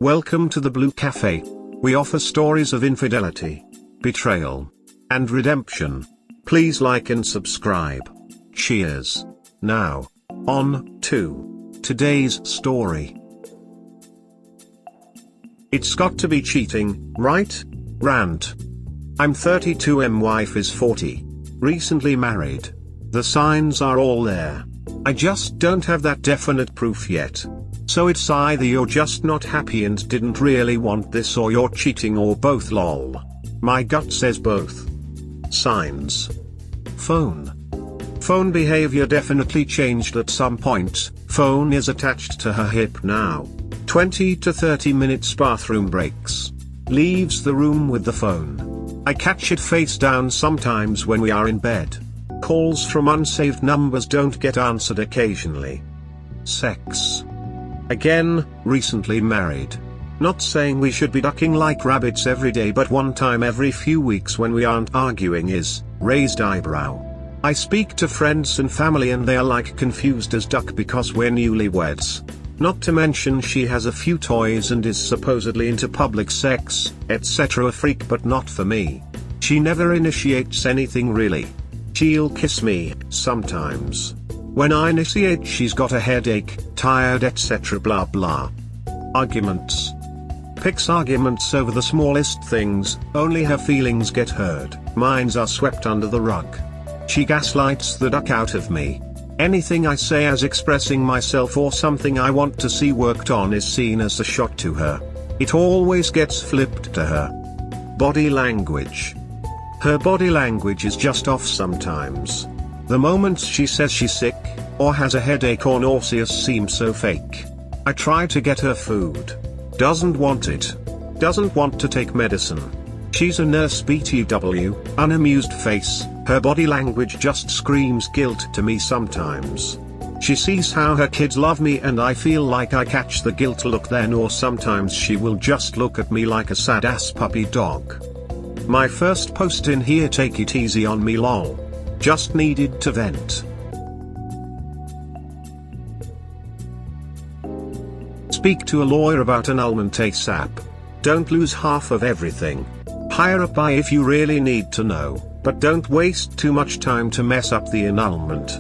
Welcome to the Blue Cafe. We offer stories of infidelity, betrayal, and redemption. Please like and subscribe. Cheers. Now, on to today's story. It's got to be cheating, right? Rant. I'm 32, my wife is 40. Recently married. The signs are all there. I just don't have that definite proof yet. So it's either you're just not happy and didn't really want this, or you're cheating, or both, lol. My gut says both. Signs. Phone behavior definitely changed at some point. Phone is attached to her hip now. 20 to 30 minutes bathroom breaks. Leaves the room with the phone. I catch it face down sometimes when we are in bed. Calls from unsaved numbers don't get answered occasionally. Sex. Again, recently married. Not saying we should be ducking like rabbits every day, but one time every few weeks when we aren't arguing is raised eyebrow. I speak to friends and family and they are like confused as duck because we're newlyweds. Not to mention she has a few toys and is supposedly into public sex, etc. A freak, but not for me. She never initiates anything really. She'll kiss me, sometimes. When I initiate she's got a headache, tired, etc. blah blah. Arguments. Picks arguments over the smallest things, only her feelings get hurt, mine's are swept under the rug. She gaslights the duck out of me. Anything I say as expressing myself or something I want to see worked on is seen as a shot to her. It always gets flipped to her. Body language. Her body language is just off sometimes. The moments she says she's sick, or has a headache or nauseous seem so fake. I try to get her food. Doesn't want it. Doesn't want to take medicine. She's a nurse, BTW, unamused face. Her body language just screams guilt to me sometimes. She sees how her kids love me and I feel like I catch the guilt look then, or sometimes she will just look at me like a sad ass puppy dog. My first post in here, take it easy on me lol. Just needed to vent. Speak to a lawyer about annulment ASAP. Don't lose half of everything. Hire a buy if you really need to know, but don't waste too much time to mess up the annulment.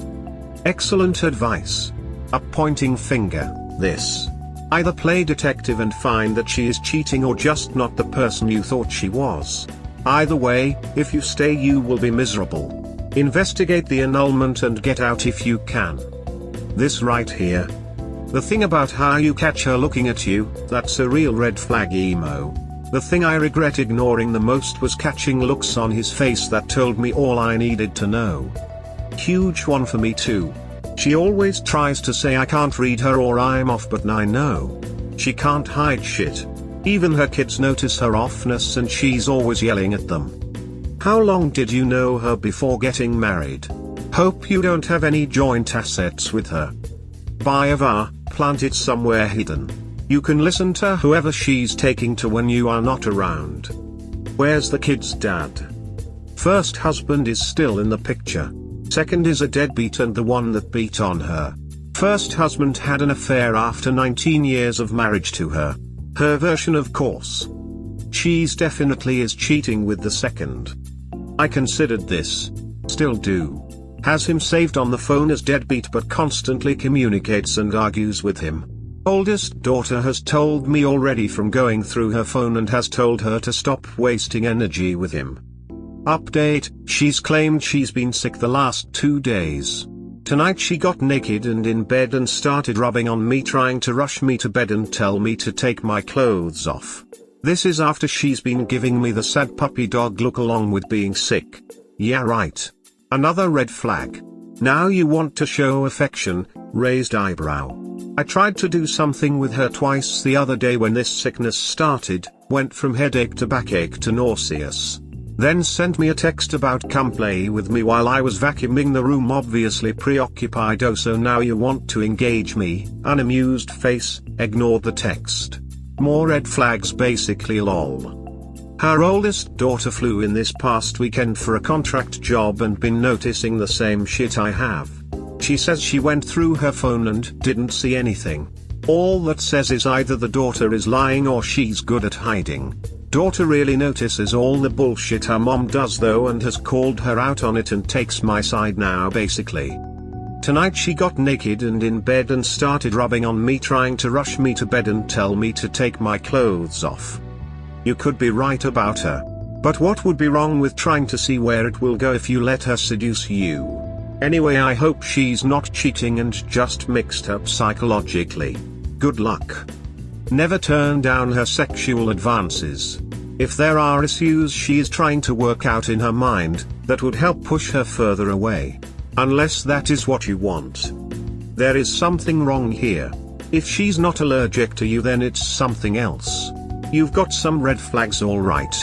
Excellent advice. A pointing finger, this. Either play detective and find that she is cheating or just not the person you thought she was. Either way, if you stay you will be miserable. Investigate the annulment and get out if you can. This right here. The thing about how you catch her looking at you, that's a real red flag emo. The thing I regret ignoring the most was catching looks on his face that told me all I needed to know. Huge one for me too. She always tries to say I can't read her or I'm off, but I know. She can't hide shit. Even her kids notice her offness and she's always yelling at them. How long did you know her before getting married? Hope you don't have any joint assets with her. Buy a VAR, plant it somewhere hidden. You can listen to whoever she's taking to when you are not around. Where's the kid's dad? First husband is still in the picture. Second is a deadbeat and the one that beat on her. First husband had an affair after 19 years of marriage to her. Her version, of course. She's definitely is cheating with the second. I considered this. Still do. Has him saved on the phone as deadbeat but constantly communicates and argues with him. Oldest daughter has told me already from going through her phone and has told her to stop wasting energy with him. Update, she's claimed she's been sick the last 2 days. Tonight she got naked and in bed and started rubbing on me, trying to rush me to bed and tell me to take my clothes off. This is after she's been giving me the sad puppy dog look along with being sick. Yeah right. Another red flag. Now you want to show affection, raised eyebrow. I tried to do something with her twice the other day when this sickness started, went from headache to backache to nauseous. Then sent me a text about come play with me while I was vacuuming the room, obviously preoccupied. Oh, so now you want to engage me, unamused face, ignored the text. More red flags basically lol. Her oldest daughter flew in this past weekend for a contract job and been noticing the same shit I have. She says she went through her phone and didn't see anything. All that says is either the daughter is lying or she's good at hiding. Daughter really notices all the bullshit her mom does though and has called her out on it and takes my side now basically. Tonight she got naked and in bed and started rubbing on me, trying to rush me to bed and tell me to take my clothes off. You could be right about her. But what would be wrong with trying to see where it will go if you let her seduce you? Anyway, I hope she's not cheating and just mixed up psychologically. Good luck. Never turn down her sexual advances. If there are issues she is trying to work out in her mind, that would help push her further away. Unless that is what you want. There is something wrong here. If she's not allergic to you, then it's something else. You've got some red flags, alright.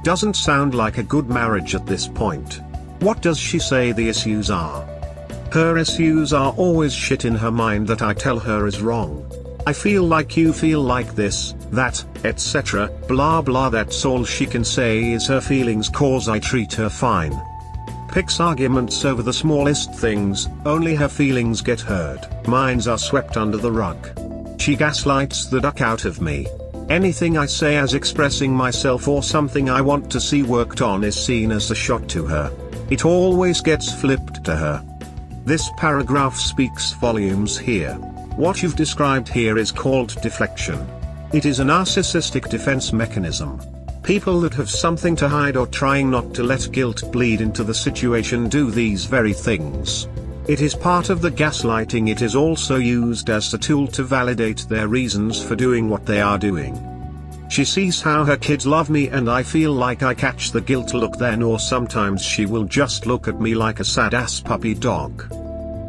Doesn't sound like a good marriage at this point. What does she say the issues are? Her issues are always shit in her mind that I tell her is wrong. I feel like you feel like this, that, etc., blah blah. That's all she can say is her feelings cause I treat her fine. Picks arguments over the smallest things, only her feelings get hurt, mine's are swept under the rug. She gaslights the duck out of me. Anything I say as expressing myself or something I want to see worked on is seen as a shot to her. It always gets flipped to her. This paragraph speaks volumes here. What you've described here is called deflection. It is a narcissistic defense mechanism. People that have something to hide or trying not to let guilt bleed into the situation do these very things. It is part of the gaslighting. It is also used as a tool to validate their reasons for doing what they are doing. She sees how her kids love me and I feel like I catch the guilt look then, or sometimes she will just look at me like a sad ass puppy dog.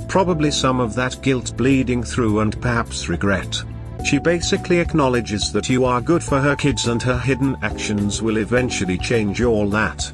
Probably some of that guilt bleeding through and perhaps regret. She basically acknowledges that you are good for her kids and her hidden actions will eventually change all that.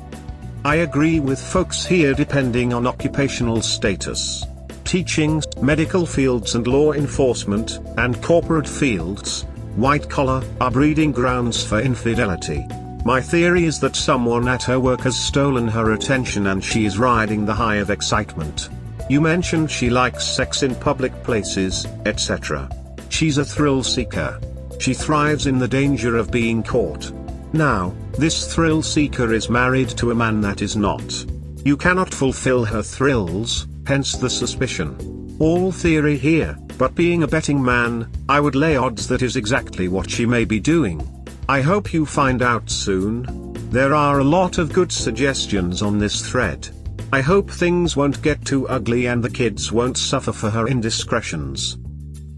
I agree with folks here depending on occupational status. Teaching, medical fields and law enforcement, and corporate fields, white collar, are breeding grounds for infidelity. My theory is that someone at her work has stolen her attention and she is riding the high of excitement. You mentioned she likes sex in public places, etc. She's a thrill seeker. She thrives in the danger of being caught. Now, this thrill seeker is married to a man that is not. You cannot fulfill her thrills, hence the suspicion. All theory here, but being a betting man, I would lay odds that is exactly what she may be doing. I hope you find out soon. There are a lot of good suggestions on this thread. I hope things won't get too ugly and the kids won't suffer for her indiscretions.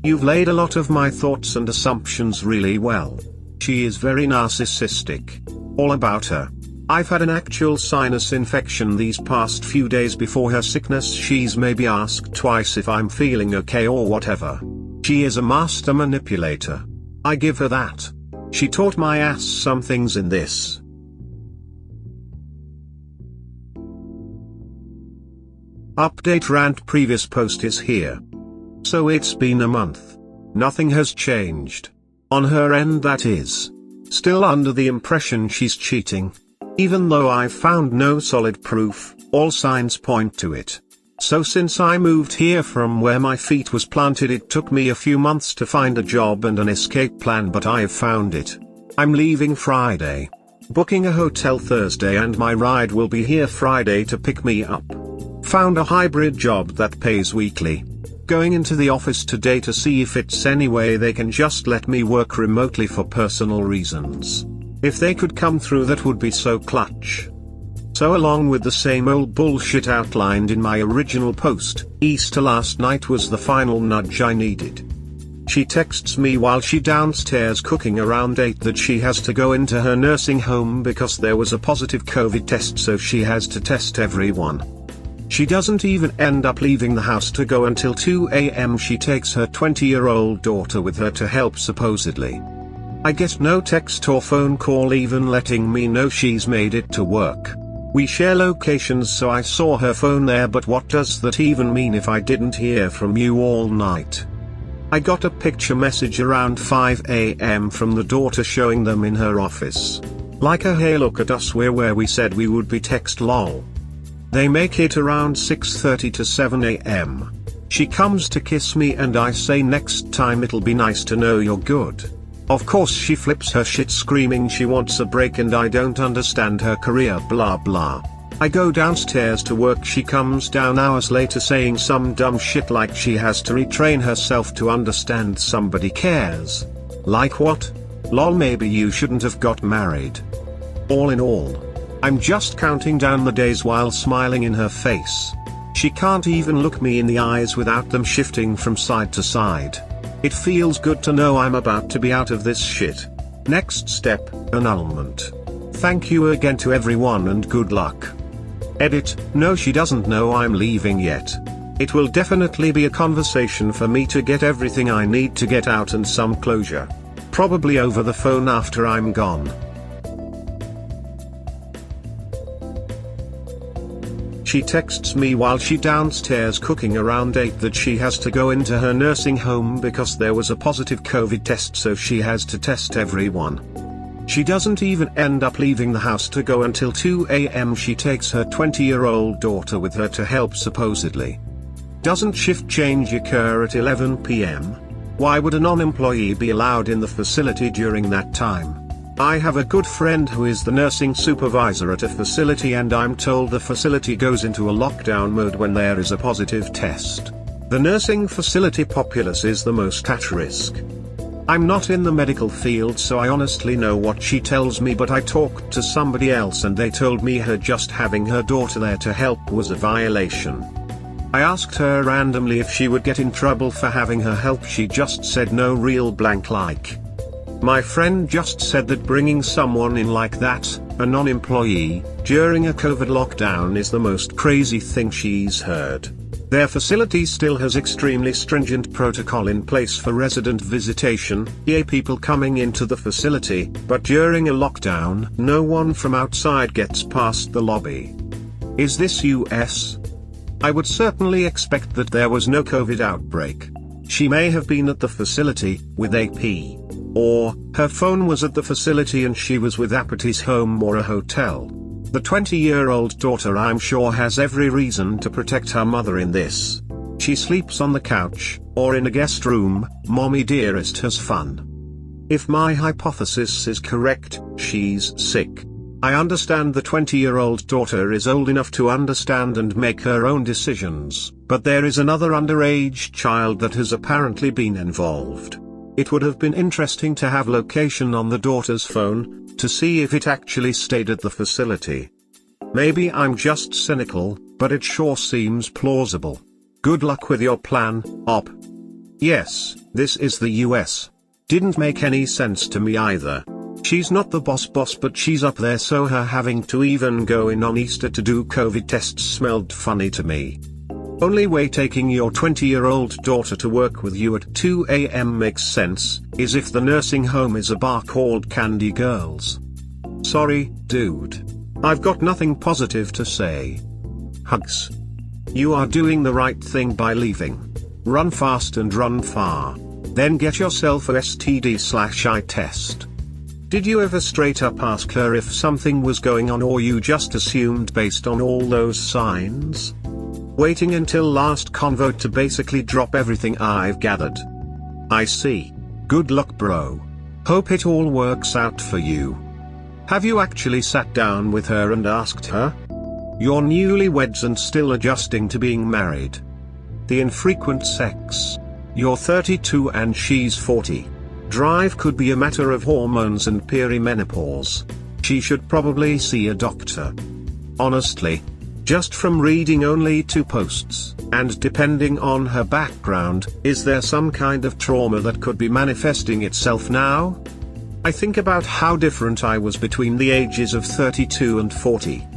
You've laid a lot of my thoughts and assumptions really well. She is very narcissistic. All about her. I've had an actual sinus infection these past few days. Before her sickness she's maybe asked twice if I'm feeling okay or whatever. She is a master manipulator. I give her that. She taught my ass some things in this. Update rant. Previous post is here. So it's been a month. Nothing has changed. On her end, that is. Still under the impression she's cheating. Even though I've found no solid proof, all signs point to it. So since I moved here from where my feet was planted, it took me a few months to find a job and an escape plan, but I've found it. I'm leaving Friday. Booking a hotel Thursday and my ride will be here Friday to pick me up. Found a hybrid job that pays weekly. Going into the office today to see if it's any way they can just let me work remotely for personal reasons. If they could come through, that would be so clutch. So along with the same old bullshit outlined in my original post, Easter last night was the final nudge I needed. She texts me while she downstairs cooking around 8 that she has to go into her nursing home because there was a positive COVID test, so she has to test everyone. She doesn't even end up leaving the house to go until 2 a.m. She takes her 20-year-old daughter with her to help supposedly. I get no text or phone call even letting me know she's made it to work. We share locations, so I saw her phone there, but what does that even mean if I didn't hear from you all night? I got a picture message around 5 a.m. from the daughter showing them in her office. Like a hey look at us, we're where we said we would be, text lol. They make it around 6:30 to 7 a.m. She comes to kiss me and I say next time it'll be nice to know you're good. Of course she flips her shit screaming she wants a break and I don't understand her career blah blah. I go downstairs to work, she comes down hours later saying some dumb shit like she has to retrain herself to understand somebody cares. Like what? Lol, maybe you shouldn't have got married. All in all, I'm just counting down the days while smiling in her face. She can't even look me in the eyes without them shifting from side to side. It feels good to know I'm about to be out of this shit. Next step, annulment. Thank you again to everyone and good luck. Edit, no, she doesn't know I'm leaving yet. It will definitely be a conversation for me to get everything I need to get out and some closure. Probably over the phone after I'm gone. She texts me while she downstairs cooking around 8 that she has to go into her nursing home because there was a positive COVID test, so she has to test everyone. She doesn't even end up leaving the house to go until 2 a.m. She takes her 20-year-old daughter with her to help supposedly. Doesn't shift change occur at 11 p.m.? Why would a non-employee be allowed in the facility during that time? I have a good friend who is the nursing supervisor at a facility and I'm told the facility goes into a lockdown mode when there is a positive test. The nursing facility populace is the most at risk. I'm not in the medical field so I honestly know what she tells me, but I talked to somebody else and they told me her just having her daughter there to help was a violation. I asked her randomly if she would get in trouble for having her help, she just said no, real blank like. My friend just said that bringing someone in like that, a non-employee, during a COVID lockdown is the most crazy thing she's heard. Their facility still has extremely stringent protocol in place for resident visitation, i.e. people coming into the facility, but during a lockdown, no one from outside gets past the lobby. Is this US? I would certainly expect that there was no COVID outbreak. She may have been at the facility, with AP. Or, her phone was at the facility and she was with Apathy's home or a hotel. The 20-year-old daughter I'm sure has every reason to protect her mother in this. She sleeps on the couch, or in a guest room, mommy dearest has fun. If my hypothesis is correct, she's sick. I understand the 20-year-old daughter is old enough to understand and make her own decisions, but there is another underage child that has apparently been involved. It would have been interesting to have location on the daughter's phone, to see if it actually stayed at the facility. Maybe I'm just cynical, but it sure seems plausible. Good luck with your plan, Op. Yes, this is the US. Didn't make any sense to me either. She's not the boss but she's up there, so her having to even go in on Easter to do COVID tests smelled funny to me. Only way taking your 20-year-old daughter to work with you at 2 a.m. makes sense, is if the nursing home is a bar called Candy Girls. Sorry, dude. I've got nothing positive to say. Hugs. You are doing the right thing by leaving. Run fast and run far. Then get yourself a STD/I test. Did you ever straight up ask her if something was going on, or you just assumed based on all those signs? Waiting until last convo to basically drop everything I've gathered. I see. Good luck, bro. Hope it all works out for you. Have you actually sat down with her and asked her? You're newlyweds and still adjusting to being married. The infrequent sex. You're 32 and she's 40. Drive could be a matter of hormones and perimenopause. She should probably see a doctor. Honestly. Just from reading only 2 posts, and depending on her background, is there some kind of trauma that could be manifesting itself now? I think about how different I was between the ages of 32 and 40.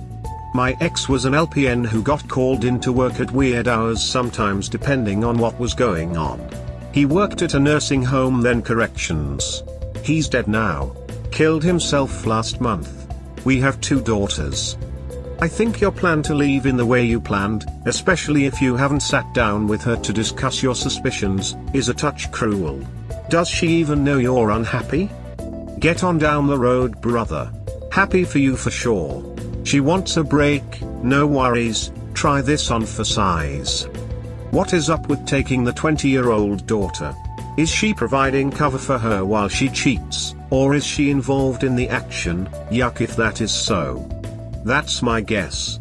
My ex was an LPN who got called into work at weird hours, sometimes depending on what was going on. He worked at a nursing home, then corrections. He's dead now. Killed himself last month. We have 2 daughters. I think your plan to leave in the way you planned, especially if you haven't sat down with her to discuss your suspicions, is a touch cruel. Does she even know you're unhappy? Get on down the road, brother. Happy for you for sure. She wants a break, no worries, try this on for size. What is up with taking the 20-year-old daughter? Is she providing cover for her while she cheats, or is she involved in the action? Yuck if that is so. That's my guess.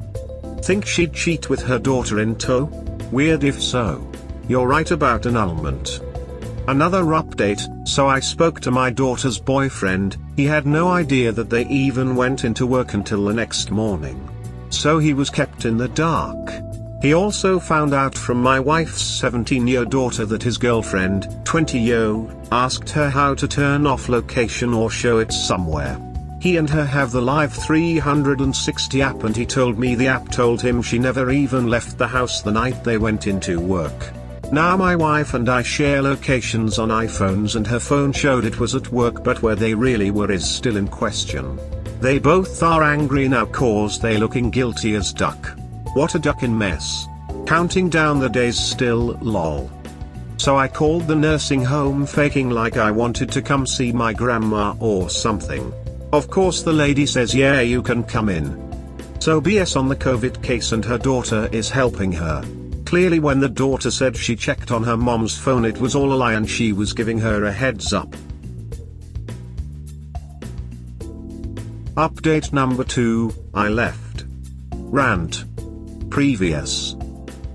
Think she'd cheat with her daughter in tow? Weird if so. You're right about annulment. Another update, so I spoke to my daughter's boyfriend. He had no idea that they even went into work until the next morning. So he was kept in the dark. He also found out from my wife's 17-year daughter that his girlfriend, 20-year, asked her how to turn off location or show it somewhere. He and her have the Live 360 app and he told me the app told him she never even left the house the night they went into work. Now my wife and I share locations on iPhones and her phone showed it was at work, but where they really were is still in question. They both are angry now cause they looking guilty as duck. What a duckin' mess. Counting down the days still lol. So I called the nursing home faking like I wanted to come see my grandma or something. Of course the lady says yeah you can come in. So BS on the COVID case and her daughter is helping her. Clearly when the daughter said she checked on her mom's phone it was all a lie and she was giving her a heads up. Update number 2, I left. Rant. Previous.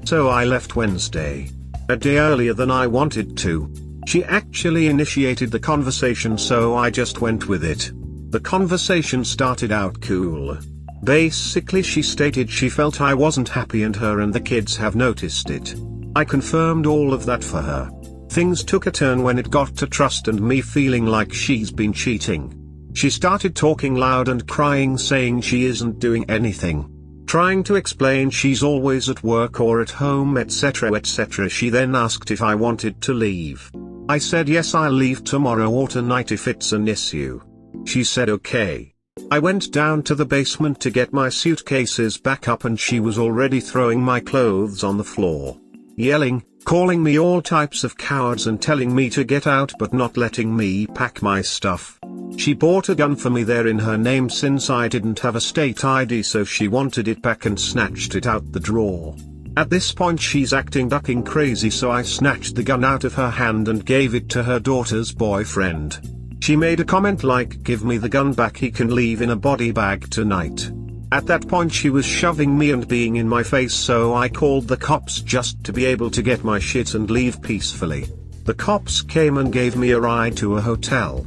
So I left Wednesday. A day earlier than I wanted to. She actually initiated the conversation so I just went with it. The conversation started out cool. Basically she stated she felt I wasn't happy and her and the kids have noticed it. I confirmed all of that for her. Things took a turn when it got to trust and me feeling like she's been cheating. She started talking loud and crying saying she isn't doing anything. Trying to explain she's always at work or at home etc etc. She then asked if I wanted to leave. I said yes I'll leave tomorrow or tonight if it's an issue. She said okay. I went down to the basement to get my suitcases back up and she was already throwing my clothes on the floor. Yelling, calling me all types of cowards and telling me to get out but not letting me pack my stuff. She bought a gun for me there in her name since I didn't have a state ID so she wanted it back and snatched it out the drawer. At this point she's acting ducking crazy so I snatched the gun out of her hand and gave it to her daughter's boyfriend. She made a comment like give me the gun back he can leave in a body bag tonight. At that point she was shoving me and being in my face so I called the cops just to be able to get my shit and leave peacefully. The cops came and gave me a ride to a hotel.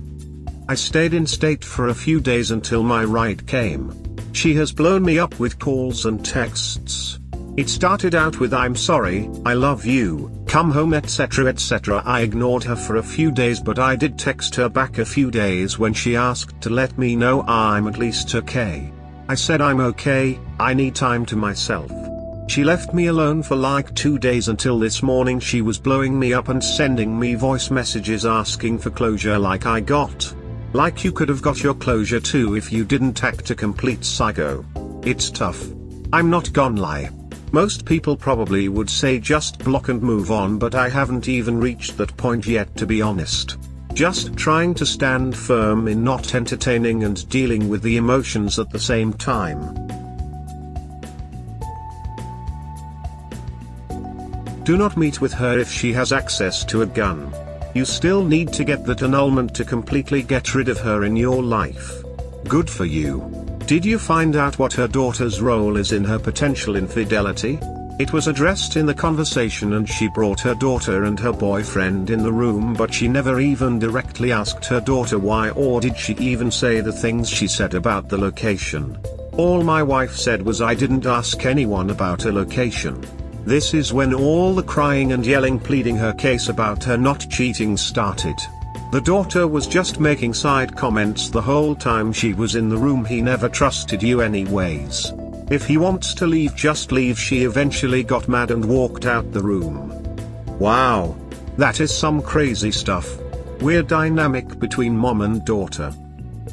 I stayed in state for a few days until my ride came. She has blown me up with calls and texts. It started out with I'm sorry, I love you, come home etc etc. I ignored her for a few days but I did text her back a few days when she asked to let me know I'm at least okay. I said I'm okay, I need time to myself. She left me alone for like 2 days until this morning she was blowing me up and sending me voice messages asking for closure like I got. Like you could have got your closure too if you didn't act a complete psycho. It's tough. I'm not gonna lie. Most people probably would say just block and move on but I haven't even reached that point yet to be honest. Just trying to stand firm in not entertaining and dealing with the emotions at the same time. Do not meet with her if she has access to a gun. You still need to get that annulment to completely get rid of her in your life. Good for you. Did you find out what her daughter's role is in her potential infidelity? It was addressed in the conversation and she brought her daughter and her boyfriend in the room but she never even directly asked her daughter why or did she even say the things she said about the location. All my wife said was I didn't ask anyone about a location. This is when all the crying and yelling pleading her case about her not cheating started. The daughter was just making side comments the whole time she was in the room. He never trusted you anyways. If he wants to leave just leave. She eventually got mad and walked out the room. Wow. That is some crazy stuff. Weird dynamic between mom and daughter.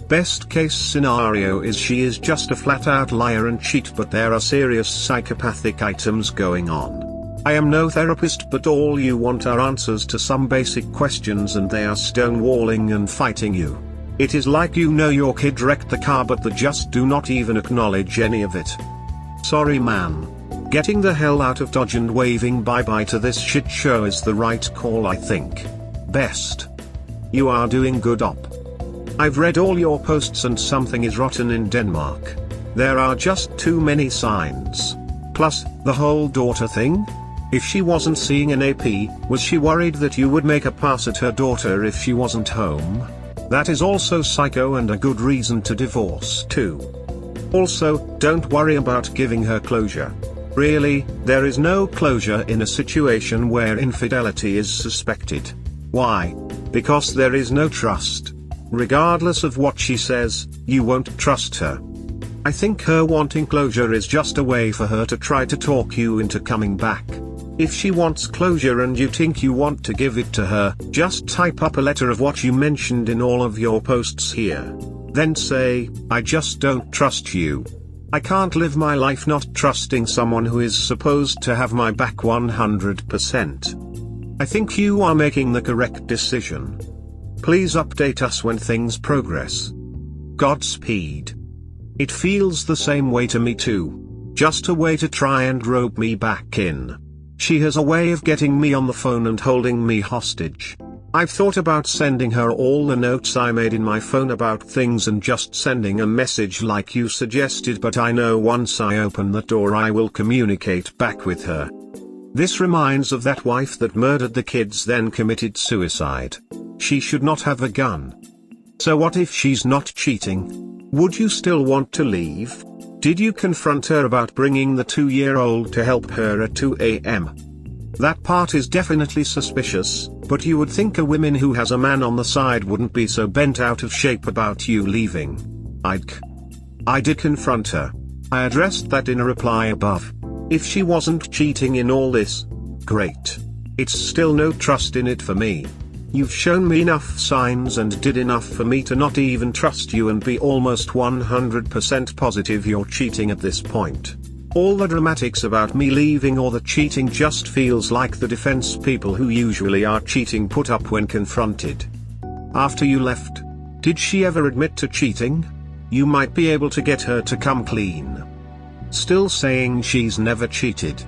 Best case scenario is she is just a flat out liar and cheat but there are serious psychopathic items going on. I am no therapist but all you want are answers to some basic questions and they are stonewalling and fighting you. It is like you know your kid wrecked the car but they just do not even acknowledge any of it. Sorry man. Getting the hell out of Dodge and waving bye-bye to this shit show is the right call, I think. Best. You are doing good op. I've read all your posts and something is rotten in Denmark. There are just too many signs. Plus, the whole daughter thing? If she wasn't seeing an AP, was she worried that you would make a pass at her daughter if she wasn't home? That is also psycho and a good reason to divorce too. Also, don't worry about giving her closure. Really, there is no closure in a situation where infidelity is suspected. Why? Because there is no trust. Regardless of what she says, you won't trust her. I think her wanting closure is just a way for her to try to talk you into coming back. If she wants closure and you think you want to give it to her, just type up a letter of what you mentioned in all of your posts here. Then say, I just don't trust you. I can't live my life not trusting someone who is supposed to have my back 100%. I think you are making the correct decision. Please update us when things progress. Godspeed. It feels the same way to me too. Just a way to try and rope me back in. She has a way of getting me on the phone and holding me hostage. I've thought about sending her all the notes I made in my phone about things and just sending a message like you suggested, but I know once I open that door I will communicate back with her. This reminds of that wife that murdered the kids then committed suicide. She should not have a gun. So what if she's not cheating? Would you still want to leave? Did you confront her about bringing the 2-year-old to help her at 2 a.m.? That part is definitely suspicious, but you would think a woman who has a man on the side wouldn't be so bent out of shape about you leaving. I did confront her. I addressed that in a reply above. If she wasn't cheating in all this, great. It's still no trust in it for me. You've shown me enough signs and did enough for me to not even trust you and be almost 100% positive you're cheating at this point. All the dramatics about me leaving or the cheating just feels like the defense people who usually are cheating put up when confronted. After you left, did she ever admit to cheating? You might be able to get her to come clean. Still saying she's never cheated.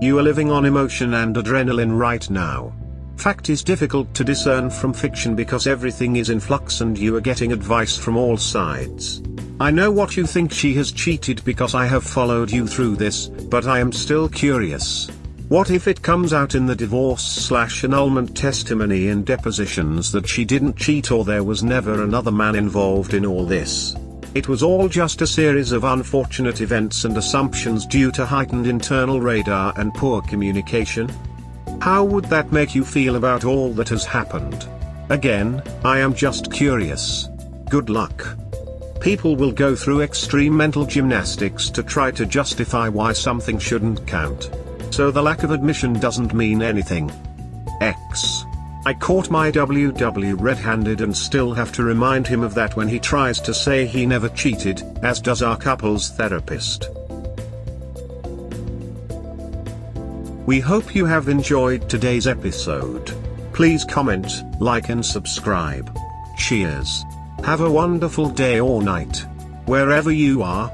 You are living on emotion and adrenaline right now. Fact is difficult to discern from fiction because everything is in flux and you are getting advice from all sides. I know what you think she has cheated because I have followed you through this, but I am still curious. What if it comes out in the divorce/annulment testimony in depositions that she didn't cheat or there was never another man involved in all this? It was all just a series of unfortunate events and assumptions due to heightened internal radar and poor communication? How would that make you feel about all that has happened? Again, I am just curious. Good luck. People will go through extreme mental gymnastics to try to justify why something shouldn't count. So the lack of admission doesn't mean anything. X. I caught my WW red-handed and still have to remind him of that when he tries to say he never cheated, as does our couples therapist. We hope you have enjoyed today's episode. Please comment, like and subscribe. Cheers. Have a wonderful day or night. Wherever you are.